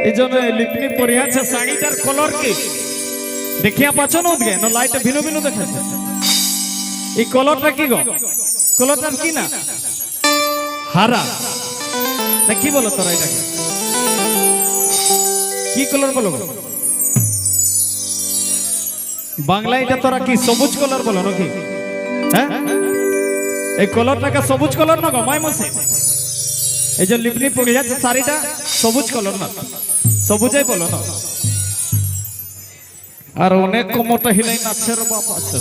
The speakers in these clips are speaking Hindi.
এই জন্য লিপনি পরে আছে শাড়িটার কালার কি দেখিয়া পাচ্ছ না ওদিকে না লাইটটা ভিন্ন ভিন্ন দেখাচ্ছে এই কালারটা কি গো কালারটা কি না হারা না কি বলো তোরা এটাকে কি কালার বলো বাংলা এটা তোরা কি সবুজ কালার বলো নাকি হ্যাঁ এই কালারটাকে সবুজ কালার না গো মাই মাসে এই যে লিপনি পরে আছে শাড়িটা সবুজ কালার না সবুজাই বলো না আর অনেক কোমরটা হিলাই নাচছে রে বাপ আছে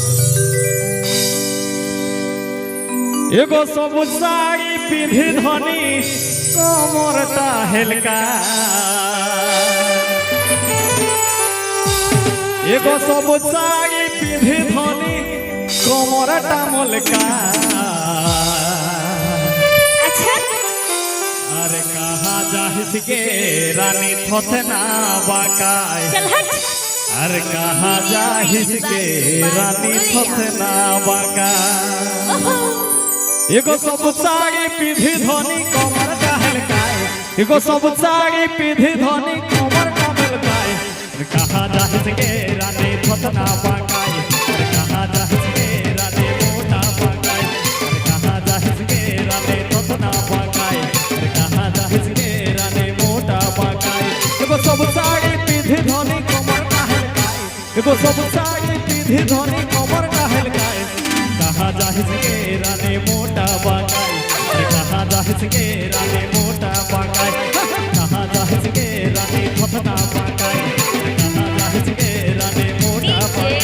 এগো সবুজ শাড়ি পিঁধি ধনি কোমরটা হেলকা এগো সবুজ শাড়ি পিঁধি ধনি কোমরটা মলকা अरे कहा जाहिस के रानी थोथे ना बाकाय अरे कहा जाहिस के रानी थोथे ना बाकाय एगो सब साड़ी पीधी धनी कमर का हलकाय एगो सब साड़ी पीधी धनी कमर का हलकाय अरे कहा जाहिस के रानी थोथे ना बाकाय अरे कहा जाहिस के रानी मोटा बाकाय अरे कहा जाहिस के रानी थोथे ना बाकाय एगो सब साड़ी पीधी धनी कमर का हलकाय एगो सब साड़ी पीधी धनी कमर का हलकाय कहा जाहिस के रानी मोटा बाकाय कहा जाहिस के रानी मोटा बाकाय कहा जाहिस के रानी थोथना बाकाय कहा जाहिस के रानी मोटा बाकाय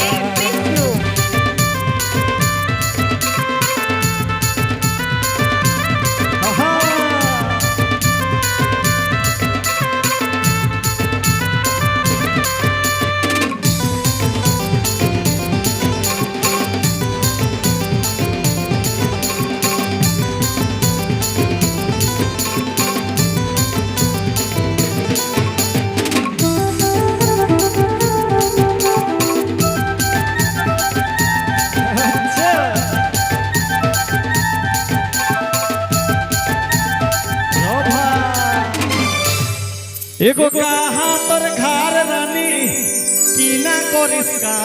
एगो कहा तोर घर रानी की ना करिस का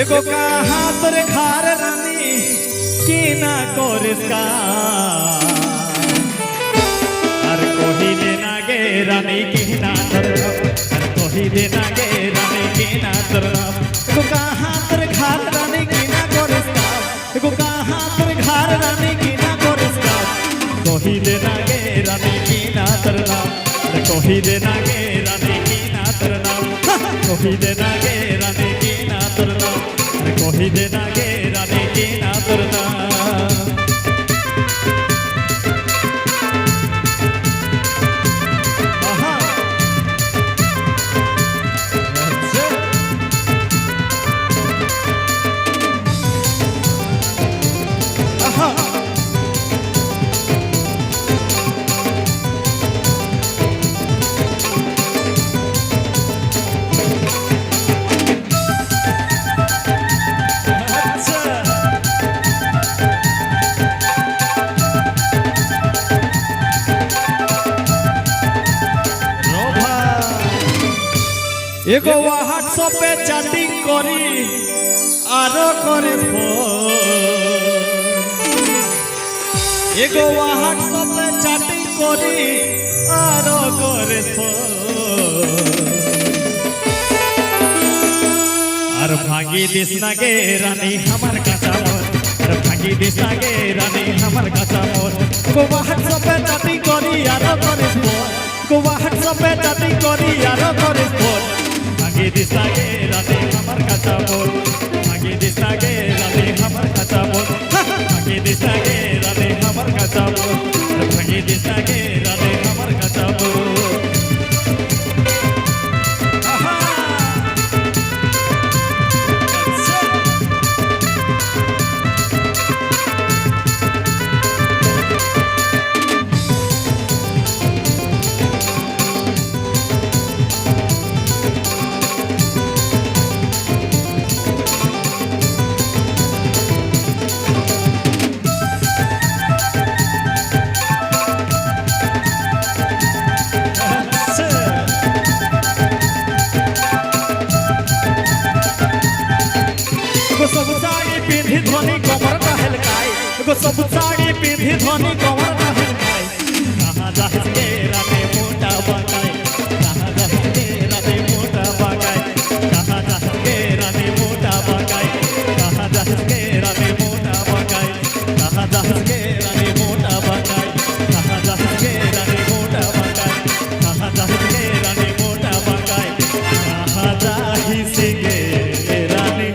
एगो कहा तोर घर रानी की ना करिस का अरे कोही देना गे रानी की ना तरफ अरे कोही देना गे रानी की ना तरफ एगो कहा तोर घर रानी की ना करिस का एगो कहा तोर घर रानी की ना करिस का कोही देना गे रानी की ना तरना कोही देना गे रानी की ना तरना कोही देना गे रानी की ना तरना कोही देना गे रानी की ना तरना एगो व्हाट्सएप पे चैटिंग करी आरो करे एगो व्हाट्सएप पे चैटिंग करी आरो करे अरे भागी दिसना गे रानी हमर काचा मोर अरे भागी दिसना गे रानी हमर काचा मोर एगो व्हाट्सएप पे चैटिंग करी आरो करे एगो व्हाट्सएप पे चैटिंग करी आरो करे भागी दिसना गे रानी हमर काचा मोर भागी दिसना गे रानी हमर काचा मोर भागी दिसना गे रानी हमर काचा मोर भागी दिसना गे रानी हमर काचा मोर एगो सब साड़ी पिंधी धोनी कमर टहल काई एगो सब साड़ी पिंधी धोनी कमर टहल काई कहाँ जाहिस के राते मोटा बकाई कहाँ जाहिस के राते मोटा बकाई कहाँ जाहिस के राते मोटा बकाई कहाँ जाहिस के राते मोटा बकाई कहाँ जाहिस के राते मोटा बकाई कहाँ जाहिस के राते मोटा बकाई कहाँ जाहिस के राते मोटा बकाई कहाँ जाहिस के रानी